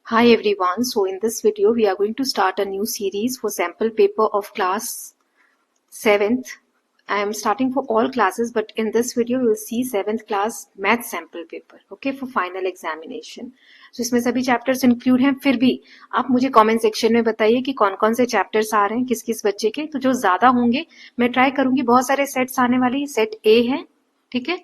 Hi everyone, so in this video we are going to start a new series for sample paper of class 7th. I am starting for all classes, but in this video you will see 7th class math sample paper, okay, for final examination. So इसमें सभी chapters include हैं, फिर भी आप मुझे comment section में बताइए कि कौन कौन से चैप्टर्स आ रहे हैं किस किस बच्चे के। तो जो ज्यादा होंगे मैं ट्राई करूंगी, बहुत सारे सेट्स आने वाले, सेट ए है, ठीक है,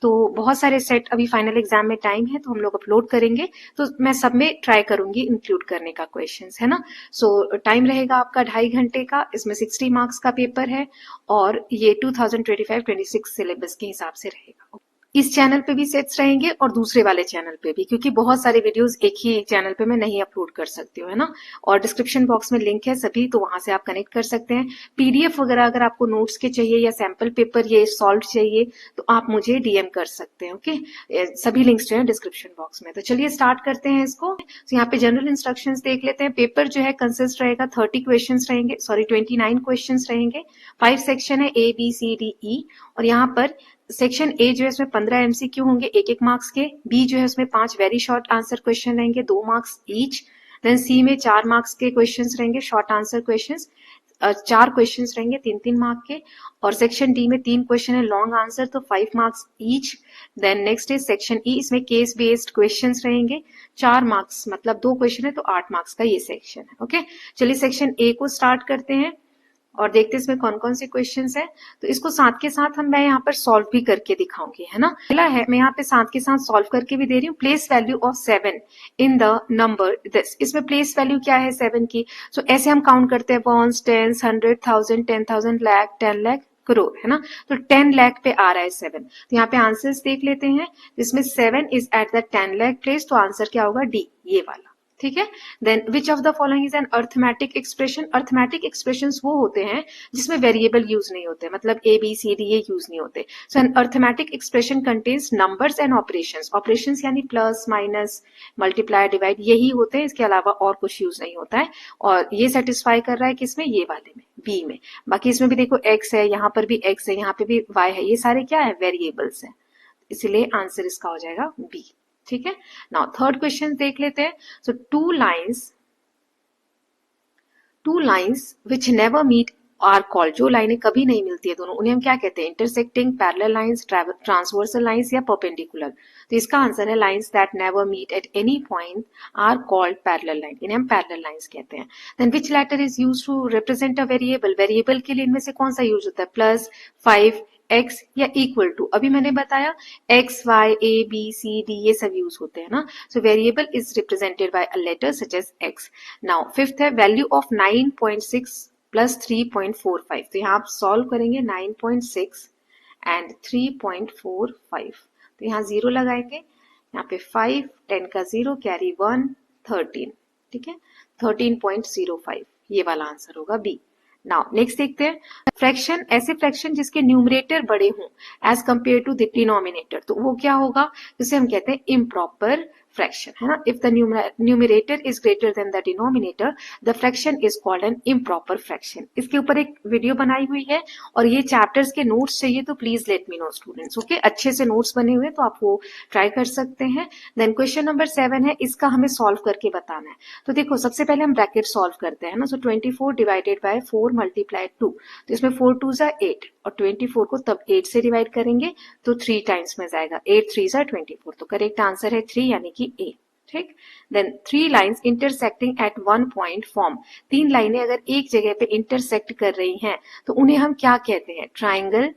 तो बहुत सारे सेट अभी फाइनल एग्जाम में टाइम है तो हम लोग अपलोड करेंगे, तो मैं सब में ट्राई करूंगी इंक्लूड करने का क्वेश्चंस, है ना। सो टाइम रहेगा आपका 2.5 घंटे का, इसमें 60 मार्क्स का पेपर है और ये 2025-26 सिलेबस के हिसाब से रहेगा। इस चैनल पे भी सेट्स रहेंगे और दूसरे वाले चैनल पे भी, क्योंकि बहुत सारे वीडियोस एक ही चैनल पे मैं नहीं अपलोड कर सकती हूँ, है ना। और डिस्क्रिप्शन बॉक्स में लिंक है सभी, तो वहां से आप कनेक्ट कर सकते हैं। पीडीएफ वगैरह अगर आपको नोट्स के चाहिए या सैंपल पेपर ये सॉल्व चाहिए तो आप मुझे डीएम कर सकते हैं, ओके। सभी लिंक्स जो है डिस्क्रिप्शन बॉक्स में। तो चलिए स्टार्ट करते हैं इसको। तो यहाँ पे जनरल इंस्ट्रक्शंस देख लेते हैं। पेपर जो है कंसिस्ट रहेगा 30 क्वेश्चन रहेंगे, सॉरी 29 क्वेश्चन रहेंगे। 5 सेक्शन है, A B C D E, और यहाँ पर सेक्शन ए जो है इसमें 15 एमसीक्यू होंगे 1-1 मार्क्स के। बी जो है उसमें 5 वेरी शॉर्ट आंसर क्वेश्चन रहेंगे 2 मार्क्स ईच। देन सी में 4 मार्क्स के क्वेश्चंस रहेंगे शॉर्ट आंसर क्वेश्चंस, 4 क्वेश्चंस रहेंगे 3-3 मार्क के। और सेक्शन डी में 3 क्वेश्चन है लॉन्ग आंसर, तो 5 marks each. Then next is section E, इसमें केस बेस्ड क्वेश्चंस रहेंगे 4 मार्क्स, मतलब 2 क्वेश्चन है तो 8 मार्क्स का ये सेक्शन है, ओके। चलिए सेक्शन ए को स्टार्ट करते हैं और देखते हैं इसमें कौन कौन से क्वेश्चंस है। तो इसको साथ के साथ मैं यहाँ पर सॉल्व भी करके दिखाऊंगी, है ना। पहला है, मैं यहाँ पे साथ के साथ सॉल्व करके भी दे रही हूँ। Place value of 7 in the number this. इसमें प्लेस वैल्यू क्या है 7 की, सो ऐसे हम काउंट करते हैं, वंस, टेंस, 100, 1000, 10,000, लाख, 10 लाख, करोड़, है ना। तो 10 लाख पे आ रहा है 7। तो यहाँ पे आंसर्स देख लेते हैं। इसमें 7 is at the 10 lakh place, तो आंसर क्या होगा, डी, ये वाला, ठीक है। Then which of the following is an arithmetic expression. Arithmetic expression वो होते हैं जिसमें वेरिएबल यूज नहीं होते, मतलब ए बी सी डी ये यूज नहीं होते। So an arithmetic expression contains numbers and operations. Operations यानी प्लस, माइनस, मल्टीप्लाई, डिवाइड, यही होते हैं, इसके अलावा और कुछ यूज नहीं होता है। और ये सेटिस्फाई कर रहा है किसमें, ये वाले में, बी में। बाकी इसमें भी देखो एक्स है, यहाँ पर भी एक्स है, यहाँ पे भी वाई है, ये सारे क्या है, वेरिएबल्स है, इसलिए आंसर इसका हो जाएगा बी, ठीक है। नाउ थर्ड क्वेश्चन देख लेते हैं। So two lines which never meet are called. जो लाइनें कभी नहीं मिलती है दोनों, उन्हें हम क्या कहते हैं, intersecting, parallel lines, transversal lines या परपेंडिकुलर। तो इसका आंसर है lines that never meet at any point are called parallel line, इन्हें हम पैरेलल लाइन्स कहते हैं। Then which letter is use to represent a variable. Variable के लिए इनमें से कौन सा यूज होता है, प्लस, 5, एक्स या इक्वल टू। अभी मैंने बताया x, y, a B C D ये सब यूज होते हैं ना। So variable is represented by a letter such as X. Now fifth है, वैल्यू ऑफ 9.6 प्लस 3.45। तो यहाँ आप सॉल्व करेंगे 9.6 एंड 3.45, तो यहाँ 0 लगाएंगे, यहाँ पे 5, 10 का 0, कैरी 1, 13, ठीक है, 13.05, ये वाला आंसर होगा बी। नाउ नेक्स्ट देखते हैं, फ्रैक्शन, ऐसे फ्रैक्शन जिसके न्यूमरेटर बड़े हों as compare to the denominator, तो वो क्या होगा, जिसे हम कहते हैं इम्प्रॉपर फ्रैक्शन, है ना। If the numerator is greater than the denominator the fraction is called an improper fraction. इसके ऊपर एक वीडियो बनाई हुई है और ये चैप्टर्स के नोट्स चाहिए तो please let me know students, okay. अच्छे से नोट्स बने हुए तो आप वो ट्राई कर सकते हैं। देन क्वेश्चन नंबर 7 है, इसका हमें सॉल्व करके बताना है। तो देखो सबसे पहले हम ब्रैकेट सॉल्व करते हैं ना। सो 24 डिवाइडेड बाय 4 मल्टीप्लाई 2, तो इसमें 4 2 जा 8 और 24 को तब 8 से डिवाइड करेंगे तो 3 टाइम्स में जाएगा, 8 3 जा 24, तो करेक्ट आंसर है 3 यानी कि ए, ठीक। Then 3 lines intersecting at 1 point form. 3 लाइनें अगर एक जगह पे इंटरसेक्ट कर रही हैं तो उन्हें हम क्या कहते हैं, ट्राइंगल,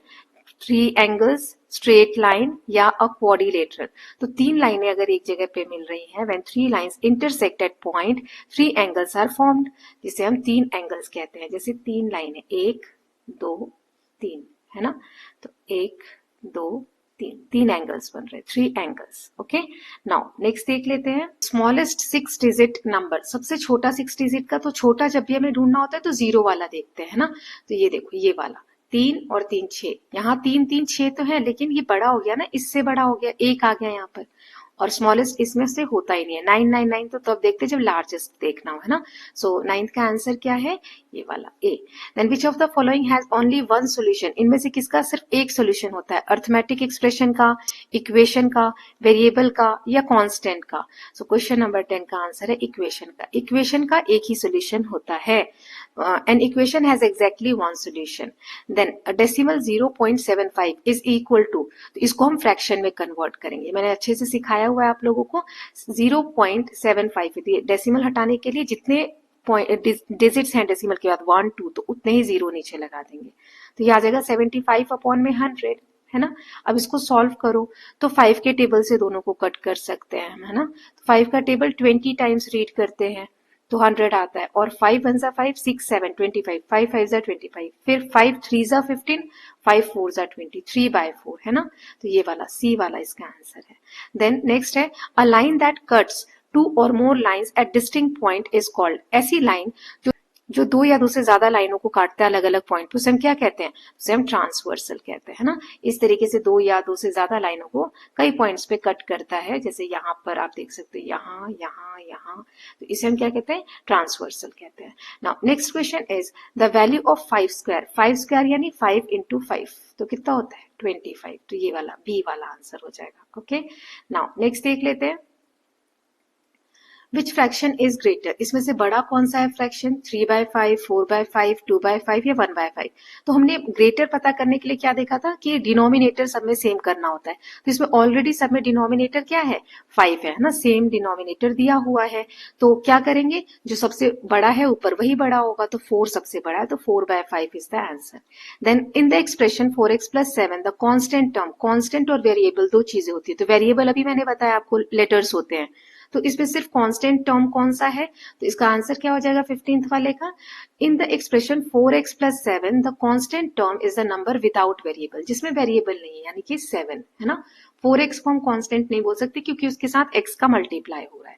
3 एंगल्स, स्ट्रेट लाइन या अ क्वाड्रिलेटरल। तो 3 लाइनें अगर एक जगह पे मिल रही हैं, when 3 lines intersect at point 3 angles are formed, जिसे हम 3 एंगल्स कहते हैं। जैसे 3 लाइनें, 1 2 3, है ना, तो 1 2 3 एंगल्स बन रहे, 3 एंगल्स, ओके। नाउ नेक्स्ट देख लेते हैं, स्मॉलेस्ट 6 डिजिट नंबर, सबसे छोटा 6 डिजिट का, तो छोटा जब भी हमें ढूंढना होता है तो 0 वाला देखते हैं ना। तो ये देखो ये वाला 3 और 3 6, यहाँ 3 3 6 तो है, लेकिन ये बड़ा हो गया ना, इससे बड़ा हो गया, 1 आ गया यहाँ पर, और स्मॉलेस्ट इसमें से होता ही नहीं है। 999 तो तब देखते जब लार्जेस्ट देखना हो, है ना। सो 9th का आंसर क्या है, ये वाला A. Then which of the following has only one solution, इनमें से किसका सिर्फ एक सोल्यूशन होता है, अर्थमेटिक एक्सप्रेशन का, इक्वेशन का, वेरिएबल का या कांस्टेंट का। सो क्वेश्चन नंबर 10 का आंसर है इक्वेशन का। इक्वेशन का एक ही सोल्यूशन होता है। An equation has exactly one solution. Then decimal 0.75 is equal to, तो इसको हम फ्रैक्शन में कन्वर्ट करेंगे। मैंने अच्छे से सिखाया हुआ है आप लोगों को। 0.75 डेसिमल हटाने के लिए जितने डिजिट्स हैं डेसिमल के बाद 1 2, तो उतने ही जीरो नीचे लगा देंगे। तो ये आ जाएगा 75 अपॉन में 100, है ना। अब इसको सॉल्व करो तो 5 के टेबल से दोनों को कट कर सकते हैं हम, है ना। तो 5 का टेबल 20 टाइम्स रीड करते हैं तो 100 आता है, और 5 1 जा 5 6 7 25, 5 5 जा 25, फिर 5 3 जा 15, 5 4 जा 20, 3/4, है ना। तो ये वाला सी वाला इसका आंसर है। देन नेक्स्ट है a line that cuts 2 or more lines at distinct point is called, ऐसी लाइन जो 2 या 2 से ज्यादा लाइनों को काटते हैं अलग अलग पॉइंट, तो उसे हम क्या कहते हैं, उसे हम ट्रांसवर्सल कहते हैं, है ना। इस तरीके से 2 या 2 से ज्यादा लाइनों को कई पॉइंट्स पे कट करता है, जैसे यहाँ पर आप देख सकते हैं, यहाँ यहाँ यहाँ, तो इसे हम क्या कहते हैं, ट्रांसवर्सल कहते हैं। Now next question is the value of 5 square, 5 square यानी 5 into 5, तो कितना होता है 25, तो ये वाला बी वाला आंसर हो जाएगा। ओके, नाउ नेक्स्ट देख लेते हैं विच फ्रैक्शन इज ग्रेटर, इसमें से बड़ा कौन सा है फ्रैक्शन, 3/5, 4/5, 2/5 या 1/5। तो हमने ग्रेटर पता करने के लिए क्या देखा था कि डिनोमिनेटर सब में सेम करना होता है। तो इसमें ऑलरेडी सब में डिनोमिनेटर क्या है, 5 है ना, सेम डिनोमिनेटर दिया हुआ है। तो क्या करेंगे, जो सबसे बड़ा है ऊपर वही बड़ा होगा, तो 4 सबसे बड़ा है, तो 4/5 is the answer. Then in the expression 4x + 7 the constant term, constant और वेरिएबल दो चीजें होती है। तो वेरिएबल अभी मैंने बताया आपको लेटर्स होते हैं, तो इसमें सिर्फ कांस्टेंट टर्म कौन सा है, तो इसका आंसर क्या हो जाएगा 15th वाले का। इन the expression 4x + 7 the constant term is the number without variable, जिसमें वेरिएबल नहीं है, यानी कि 7, है ना। 4x को हम कांस्टेंट नहीं बोल सकते क्योंकि उसके साथ x का मल्टीप्लाई हो रहा है।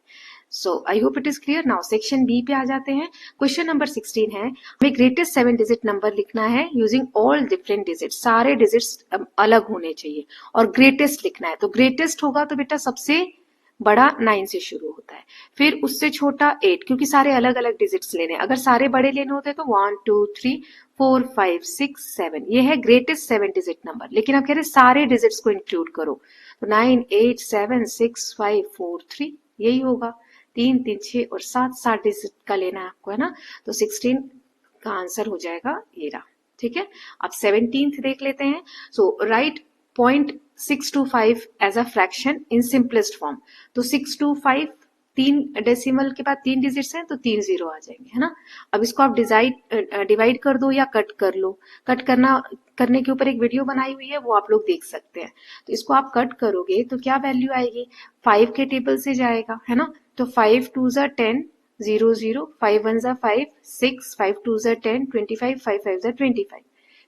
So I hope it is clear. Now section B पे आ जाते हैं। क्वेश्चन नंबर 16 है, हमें ग्रेटेस्ट 7 डिजिट नंबर लिखना है यूजिंग ऑल डिफरेंट डिजिट्स, सारे डिजिट्स अलग होने चाहिए और ग्रेटेस्ट लिखना है। तो ग्रेटेस्ट होगा तो बेटा सबसे बड़ा 9 से शुरू होता है, फिर उससे छोटा 8, क्योंकि सारे अलग अलग डिजिट्स लेने हैं। अगर सारे बड़े लेने होते तो 1 2 3 4 5 6 7, ये है ग्रेटेस्ट 7 डिजिट नंबर। लेकिन आप कह रहे सारे डिजिट्स को इंक्लूड करो, तो 9 8 7 6 5 4 3, यही होगा। 3 3 6 और 7 डिजिट का लेना है आपको, है ना। तो 16 का आंसर हो जाएगा ये रहा, ठीक है। अब 17th देख लेते हैं। So write 0.625 as a fraction in simplest form. तो 625 तीन डेसिमल के बाद 3 डिजिट्स हैं तो 3 जीरो आ जाएंगे, है ना। अब इसको आप डिवाइड कर दो या कट कर लो। कट करने के ऊपर एक वीडियो बनाई हुई है, वो आप लोग देख सकते हैं। तो इसको आप कट करोगे तो क्या वैल्यू आएगी, 5 के टेबल से जाएगा, है ना। तो 5 2 जा 10 0 0, 5 1 जा 5 6, 5 2 जा 10 25, 5 5 जा 25,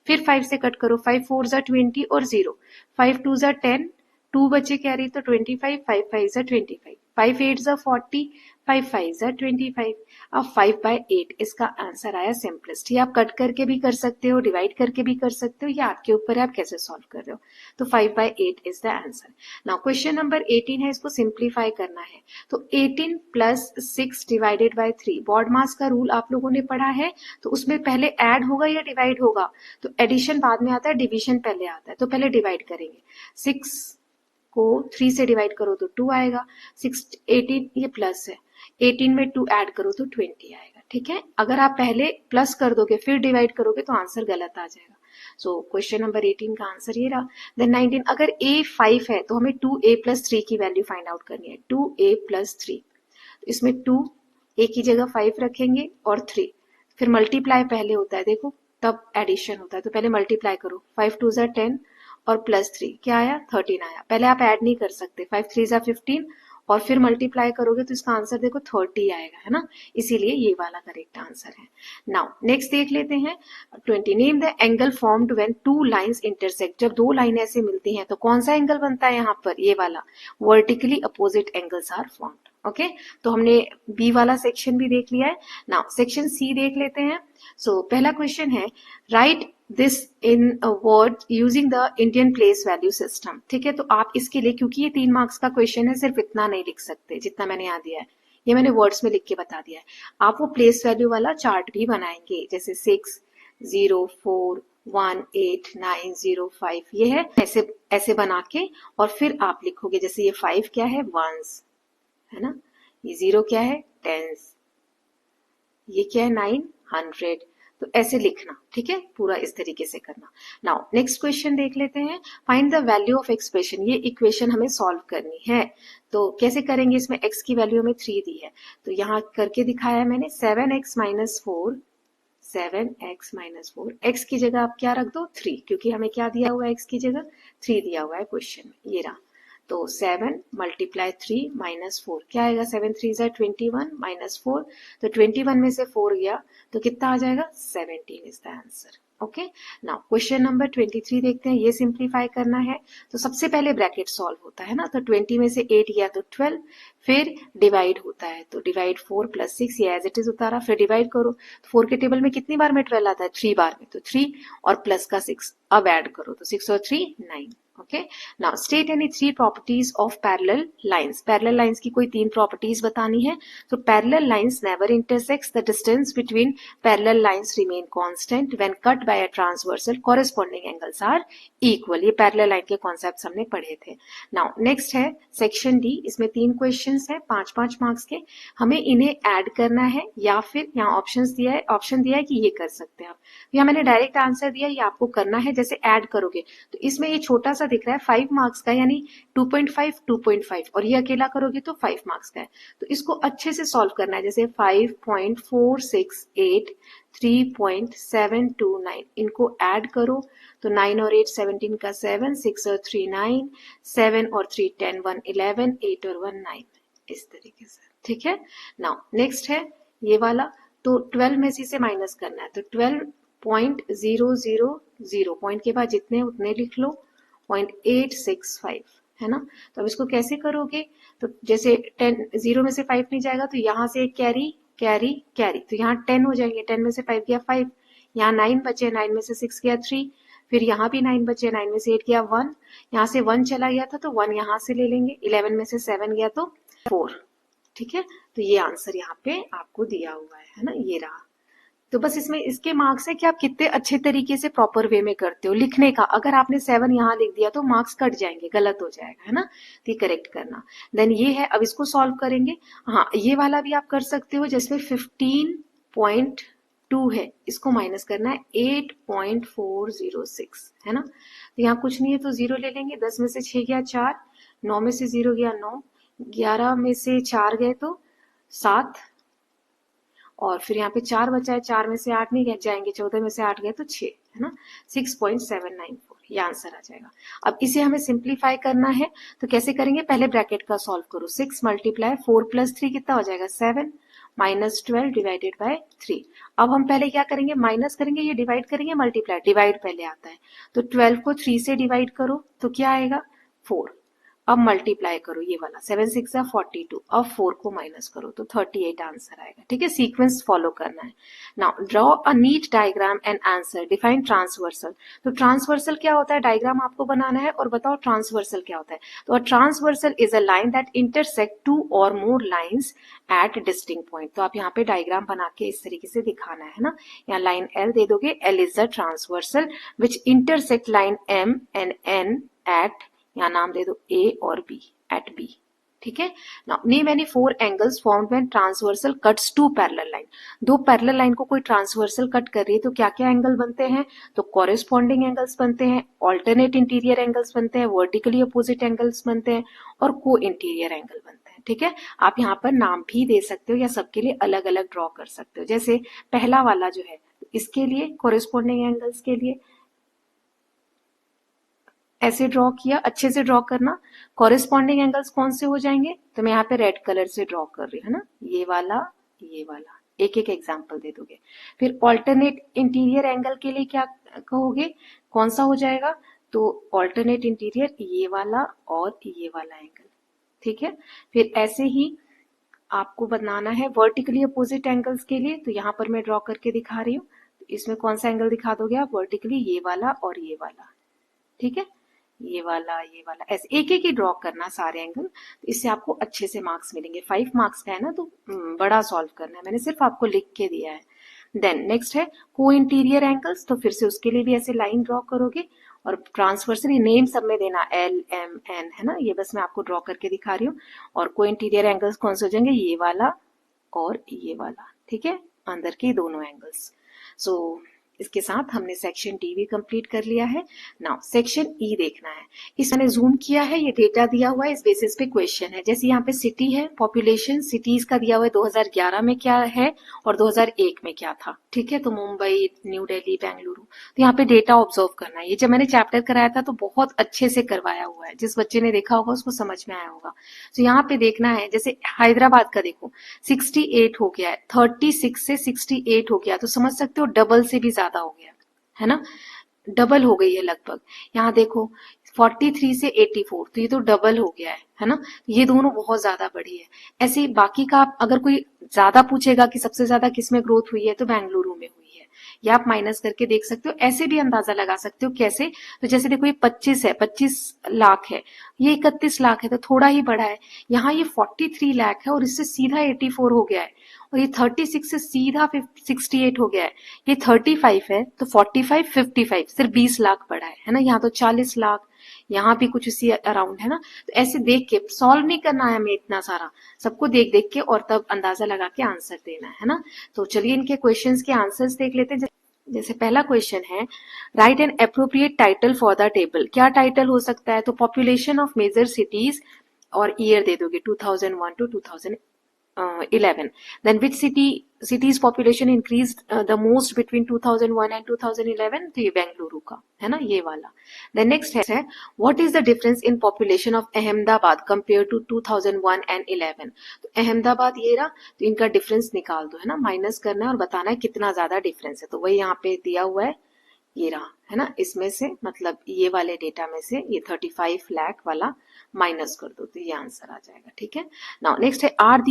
फिर 5 से कट करो, 5 4 जा 20 और 0, 5 2 जा 10, 2 बचे कैरी तो 25, 5 5 जा 25, 5 8 जा 40, 5 5 जा 25। अब 5/8 इसका आंसर आया सिंपलेस्ट। ये आप कट करके भी कर सकते हो, डिवाइड करके भी कर सकते हो, या आपके ऊपर है आप कैसे सॉल्व कर रहे हो। तो 5/8 is the answer. Now question number 18 है, इसको सिंप्लीफाई करना है। तो 18 + 6 डिवाइडेड बाय 3, बॉड मास का रूल आप लोगों ने पढ़ा है, तो उसमें पहले ऐड होगा या डिवाइड होगा, तो एडिशन बाद में आता है, डिवीजन पहले आता है। तो पहले डिवाइड करेंगे, 6 को 3 से डिवाइड करो तो 2 आएगा, 6 18 ये प्लस है, 18 में 2 ऐड करो तो 20 आएगा, ठीक है। अगर आप पहले प्लस कर दोगे फिर डिवाइड करोगे तो आंसर गलत आ जाएगा। सो क्वेश्चन नंबर 18 का आंसर ये रहा। देन 19, अगर a 5 है तो हमें 2a + 3 की वैल्यू फाइंड आउट करनी है। 2a + 3, तो इसमें 2 a की जगह 5 रखेंगे और 3, फिर मल्टीप्लाई पहले होता है, देखो तब एडिशन होता है। तो पहले मल्टीप्लाई करो, 5 2 जा 10 और +3 क्या आया 13 आया। पहले आप ऐड नहीं कर सकते, 5 3 जा 15 और फिर मल्टीप्लाई करोगे तो इसका आंसर देखो 30 आएगा, है ना। इसीलिए ये वाला करेक्ट आंसर है। नाउ नेक्स्ट देख लेते हैं 20, name the angle formed when 2 lines intersect, जब 2 लाइन ऐसे मिलती हैं तो कौन सा एंगल बनता है यहाँ पर, ये वाला, vertically opposite angles are formed. Okay, तो हमने बी वाला सेक्शन भी देख लिया है। नाउ सेक्शन सी देख लेते हैं। सो पहला क्वेश्चन है, right this in word using the Indian place value system. ठीक है, तो आप इसके लिए, क्योंकि ये 3 मार्क्स का क्वेश्चन है, सिर्फ इतना नहीं लिख सकते जितना मैंने यहाँ दिया है, ये मैंने वर्ड्स में लिख के बता दिया है। आप वो प्लेस वैल्यू वाला चार्ट भी बनाएंगे, जैसे 6 0 4 1 8 9 0 5, ये है ऐसे ऐसे बना के, और फिर आप लिखोगे, जैसे ये 5 क्या है, वंस है ना, ये 0 क्या है, टेंस, ये क्या है, 900। तो ऐसे लिखना, ठीक है, पूरा इस तरीके से करना। नाउ नेक्स्ट क्वेश्चन देख लेते हैं। Find the value of expression. ये इक्वेशन हमें सॉल्व करनी है, तो कैसे करेंगे? इसमें x की वैल्यू हमें 3 दी है, तो यहाँ करके दिखाया है मैंने। 7x minus 4, 7x minus 4, x की जगह आप क्या रख दो, 3, क्योंकि हमें क्या दिया हुआ है, x की जगह 3 दिया हुआ है क्वेश्चन में, ये रहा। तो 7 मल्टीप्लाई 3 माइनस 4, क्या आएगा, 7 3 ज़ा 21 माइनस 4, तो 21 में से 4 गया तो कितना आ जाएगा, 17 is the answer. Okay, now question number 23 देखते हैं। ये सिंप्लीफाई करना है, तो सबसे पहले ब्रैकेट सॉल्व होता है ना, तो 20 में से 8 गया तो 12, फिर डिवाइड होता है, तो डिवाइड 4 प्लस 6, ये एज इट इज उतारा, फिर डिवाइड करो, तो 4 के टेबल में कितनी बार में 12 आता है, 3 बार में, तो 3 और प्लस का 6, अब ऐड करो, तो 6 और 3 9। Okay, now state any 3 properties of parallel lines. Parallel lines की कोई 3 प्रॉपर्टीज बतानी है। तो parallel lines never intersects, the distance between parallel lines remain constant when cut by a transversal, corresponding angles are equal. ये parallel line के concepts हमने पढ़े थे। नाउ नेक्स्ट है सेक्शन डी, इसमें 3 क्वेश्चंस है 5-5 मार्क्स के। हमें इन्हें ऐड करना है, या फिर यहाँ ऑप्शन दिया है कि ये कर सकते हैं आप, यहाँ मैंने डायरेक्ट आंसर दिया, ये आपको करना है। जैसे ऐड करोगे तो इसमें ये छोटा सा दिख रहा है 5 मार्क्स का, यानी 2.5 2.5, और ये अकेला करोगे तो 5 मार्क्स का है। तो इसको अच्छे से सॉल्व करना है, जैसे 5.468 3.729, इनको ऐड करो, तो 9 और 8 17 का 7, 6 और 3 9, 7 और 3 10, 1 11, 8 और 1 9, इस तरीके से। ठीक है, नाउ नेक्स्ट है ये वाला, तो 12 में से माइनस करना है, तो 12.000, पॉइंट के बाद जितने उतने लिख लो, 0.865 है ना। तो अब इसको कैसे करोगे, तो जैसे 10 0 में से 5 नहीं जाएगा, तो यहाँ से कैरी कैरी कैरी, तो यहाँ 10 हो जाएंगे, 10 में से 5 गया 5, यहाँ 9 बचे, 9 में से 6 गया 3, फिर यहाँ भी 9 बचे, 9 में से 8 गया 1, यहाँ से 1 चला गया था तो 1 यहाँ से ले लेंगे, 11 में से 7 गया तो 4। ठीक है, तो ये आंसर यहाँ पे आपको दिया हुआ है ना, ये रहा। तो बस इसमें इसके मार्क्स है कि आप कितने अच्छे तरीके से प्रॉपर वे में करते हो लिखने का। अगर आपने 7 यहाँ लिख दिया तो मार्क्स कट जाएंगे, गलत हो जाएगा, है ना, तो ये करेक्ट करना। देन ये है, अब इसको सॉल्व करेंगे। हाँ, ये वाला भी आप कर सकते हो, जिसमें 15.2 है, इसको माइनस करना है 8.406, है ना। तो यहाँ कुछ नहीं है तो 0 ले लेंगे, 10 में से 6 गया 4, 9 में से 0 गया 9, 11 में से 4 गए तो 7, और फिर यहाँ पे 4 बचा है, 4 में से 8 नहीं जाएंगे, 14 में से 8 गए तो 6, है ना, 6.794, ये आंसर आ जाएगा। अब इसे हमें सिंप्लीफाई करना है, तो कैसे करेंगे, पहले ब्रैकेट का सॉल्व करो, 6 मल्टीप्लाई 4 प्लस 3 कितना हो जाएगा, 7 माइनस 12 डिवाइडेड बाय 3। अब हम पहले क्या करेंगे, माइनस करेंगे, ये डिवाइड करेंगे, मल्टीप्लाई, डिवाइड पहले आता है, तो 12 को 3 से डिवाइड करो तो क्या आएगा, 4। अब मल्टीप्लाई करो ये वाला, 7 6 42, अब 4 को माइनस करो तो 38 आंसर आएगा। ठीक है, सीक्वेंस फॉलो करना है। Now draw a neat diagram and answer, define transversal. तो ट्रांसवर्सल क्या होता है, डायग्राम आपको बनाना है और बताओ ट्रांसवर्सल क्या होता है। तो transversal is a line that intersect 2 और more lines at distinct point. तो आप यहाँ पे डायग्राम बना के इस तरीके से दिखाना है ना, यहाँ लाइन एल दे दोगे, L is the transversal which intersect line M and N at, यहाँ नाम दे दो ए और बी, एट बी। ठीक है, now name any 4 angles formed when transversal cuts 2 parallel line. 2 parallel line को कोई ट्रांसवर्सल कट कर रही है तो क्या क्या एंगल बनते हैं, तो कॉरेस्पॉन्डिंग एंगल्स बनते हैं, ऑल्टरनेट इंटीरियर एंगल्स बनते हैं, वर्टिकली अपोजिट एंगल्स बनते हैं, और को इंटीरियर एंगल बनते हैं। ठीक है, आप यहाँ पर नाम भी दे सकते हो या सबके लिए अलग अलग ड्रॉ कर सकते हो। जैसे पहला वाला जो है, इसके लिए कॉरेस्पॉन्डिंग एंगल्स के लिए ऐसे ड्रॉ किया, अच्छे से ड्रॉ करना। कॉरेस्पॉन्डिंग एंगल्स कौन से हो जाएंगे, तो मैं यहाँ पे रेड कलर से ड्रॉ कर रही हूँ, है ना, ये वाला ये वाला, एक एक एग्जाम्पल दे दोगे। फिर ऑल्टरनेट इंटीरियर एंगल के लिए क्या कहोगे, कौन सा हो जाएगा, तो ऑल्टरनेट इंटीरियर ये वाला और ये वाला एंगल। ठीक है, फिर ऐसे ही आपको बनाना है वर्टिकली अपोजिट एंगल्स के लिए, तो यहाँ पर मैं ड्रॉ करके दिखा रही हूँ। इसमें कौन सा एंगल दिखा दोगे आप वर्टिकली, ये वाला और ये वाला, ठीक है, ये वाला ऐसे एक एक ही ड्रॉ करना सारे एंगल, तो इससे आपको अच्छे से मार्क्स मिलेंगे। 5 मार्क्स का है ना, तो बड़ा सॉल्व करना है, मैंने सिर्फ आपको लिख के दिया है। देन नेक्स्ट है को इंटीरियर एंगल्स, तो फिर से उसके लिए भी ऐसे लाइन ड्रॉ करोगे और ट्रांसवर्सली नेम सब में देना एल एम एन, है ना, ये बस मैं आपको ड्रॉ करके दिखा रही हूँ। और को इंटीरियर एंगल्स कौन से हो जाएंगे, ये वाला और ये वाला, ठीक है, अंदर के दोनों एंगल्स। सो इसके साथ हमने सेक्शन डी भी कंप्लीट कर लिया है। नाउ सेक्शन ई देखना है, इस मैंने जूम किया है, ये डेटा दिया हुआ है, इस बेसिस पे क्वेश्चन है। जैसे यहाँ पे सिटी है, पॉपुलेशन सिटीज का दिया हुआ है 2011 में क्या है और 2001 में क्या था, ठीक है, तो मुंबई, न्यू दिल्ली, बेंगलुरु, तो यहाँ पे डेटा ऑब्जर्व करना है। ये जब मैंने चैप्टर कराया था तो बहुत अच्छे से करवाया हुआ है, जिस बच्चे ने देखा होगा उसको समझ में आया होगा। तो यहाँ पे देखना है, जैसे हैदराबाद का देखो 68 हो गया है, 36 से 68 हो गया, तो समझ सकते हो डबल से भी ज्यादा हो गया है ना, डबल हो गई है लगभग। यहाँ देखो 43 से 84, तो ये तो डबल हो गया है ना, ये दोनों बहुत ज्यादा बढ़ी है। ऐसे बाकी का अगर कोई ज्यादा पूछेगा कि सबसे ज्यादा किसमें ग्रोथ हुई है, तो बेंगलुरु में हुई है, या आप माइनस करके देख सकते हो, ऐसे भी अंदाजा लगा सकते हो। कैसे, तो जैसे देखो ये 25 है, 25 लाख है, ये 31 लाख है, तो थोड़ा ही बढ़ा है। यहाँ ये 43 लाख है और इससे सीधा 84 हो गया है, और ये 36 से सीधा 68 हो गया है। ये 35 है तो 45 55 सिर्फ 20 लाख बढ़ा है ना। यहाँ तो 40 लाख, यहाँ भी कुछ इसी अराउंड है ना। तो ऐसे देख के सॉल्व नहीं करना है हमें इतना सारा, सबको देख देख के और तब अंदाजा लगा के आंसर देना है ना। तो चलिए इनके क्वेश्चंस के आंसर्स देख लेते हैं। जैसे पहला क्वेश्चन है, right an appropriate title for the table. क्या टाइटल हो सकता है, तो पॉपुलेशन ऑफ मेजर सिटीज और ईयर दे दोगे 2001 to 2011. Then which city's population increased the most between 2001 and 2011? तो ये बेंगलुरु का है ना, ये वाला। Then next है what is the difference in population of Ahmedabad compared to 2001 and 11? तो अहमदाबाद ये रहा, तो इनका डिफरेंस निकाल दो, है ना, माइनस करना है और बताना है कितना ज्यादा डिफरेंस है। तो वही यहाँ पे दिया हुआ है, ये रहा, है ना, इसमें से मतलब ये वाले डेटा में से ये 35 लाख वाला माइनस कर दो, तो ये आंसर आ जाएगा, ठीक है। नाउ नेक्स्ट है, are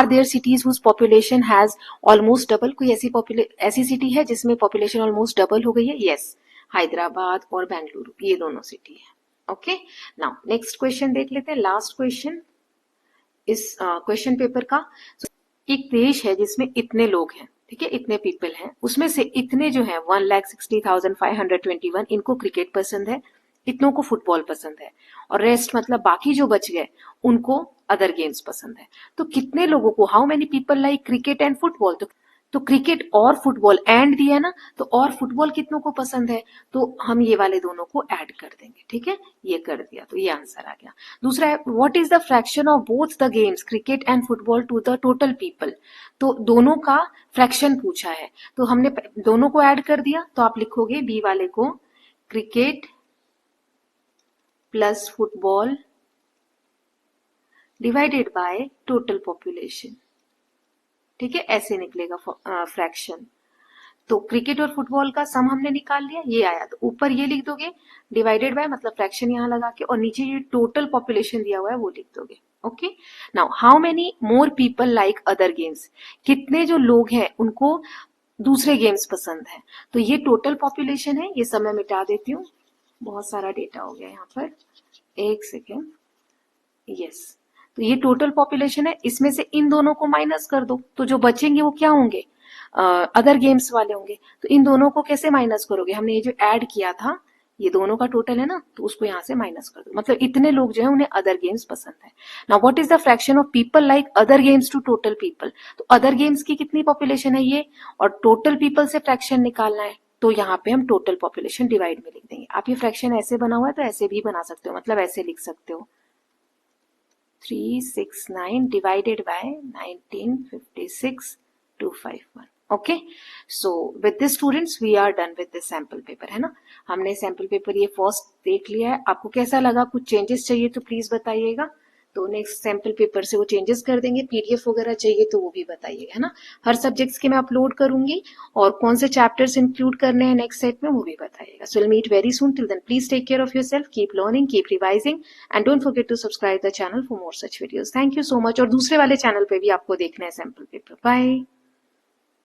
there cities whose population has almost double. कोई ऐसी सिटी है जिसमें पॉपुलेशन ऑलमोस्ट डबल हो गई है? यस, हैदराबाद और बेंगलुरु, ये दोनों सिटी है। ओके, नाउ नेक्स्ट क्वेश्चन देख लेते हैं, लास्ट क्वेश्चन इस क्वेश्चन पेपर का। एक देश है जिसमें इतने लोग हैं, ठीक है, इतने पीपल हैं, उसमें से इतने जो है 1,60,521 इनको क्रिकेट पसंद है, इतनों को फुटबॉल पसंद है, और रेस्ट मतलब बाकी जो बच गए उनको अदर गेम्स पसंद है। तो कितने लोगों को, how many people like cricket and football, तो क्रिकेट और फुटबॉल एंड दिया ना, तो और फुटबॉल कितनों को पसंद है, तो हम ये वाले दोनों को ऐड कर देंगे, ठीक है, ये कर दिया, तो ये आंसर आ गया। दूसरा है, what is the fraction of both the games cricket and football to the total people. तो दोनों का फ्रैक्शन पूछा है, तो हमने दोनों को ऐड कर दिया, तो आप लिखोगे बी वाले को cricket plus football divided by total population, ठीक है, ऐसे निकलेगा फ्रैक्शन। तो क्रिकेट और फुटबॉल का सम हमने निकाल लिया, ये आया, तो ऊपर ये लिख दोगे डिवाइडेड बाय, मतलब फ्रैक्शन यहाँ लगा के, और नीचे ये टोटल पॉपुलेशन दिया हुआ है वो लिख दोगे। Okay, now how many more people like other games, कितने जो लोग हैं उनको दूसरे गेम्स पसंद है। तो ये टोटल पॉपुलेशन है, ये सब मैं मिटा देती हूँ, बहुत सारा डेटा हो गया यहाँ पर, एक सेकेंड, यस। तो ये टोटल पॉपुलेशन है, इसमें से इन दोनों को माइनस कर दो, तो जो बचेंगे वो क्या होंगे, अदर गेम्स वाले होंगे। तो इन दोनों को कैसे माइनस करोगे, हमने ये जो ऐड किया था ये दोनों का टोटल है ना, तो उसको यहाँ से माइनस कर दो, मतलब इतने लोग जो है उन्हें अदर गेम्स पसंद है। Now what is the fraction of people like other games to total people, तो अदर गेम्स की कितनी पॉपुलेशन है ये, और टोटल पीपल से फ्रैक्शन निकालना है, तो यहाँ पे हम टोटल पॉपुलेशन डिवाइड में लिख देंगे। आप ये फ्रैक्शन ऐसे बना हुआ है तो ऐसे भी बना सकते हो, मतलब ऐसे लिख सकते हो 369 divided by 1956,251. Okay, so with this students we are done with this sample paper, है ना। हमने सैम्पल पेपर ये फर्स्ट देख लिया है, आपको कैसा लगा, कुछ चेंजेस चाहिए तो प्लीज बताइएगा, तो नेक्स्ट सैम्पल पेपर से वो चेंजेस कर देंगे। पीडीएफ वगैरह चाहिए तो वो भी बताइएगा, है ना। हर सब्जेक्ट्स के मैं अपलोड करूंगी, और कौन से चैप्टर्स इंक्लूड करने हैं नेक्स्ट सेट में वो भी बताइएगा। So will meet very soon, till then please take care of yourself, keep learning, keep revising, and don't forget to subscribe the channel for more such videos. Thank you so much. और दूसरे वाले channel पे भी आपको देखना है sample paper. Bye.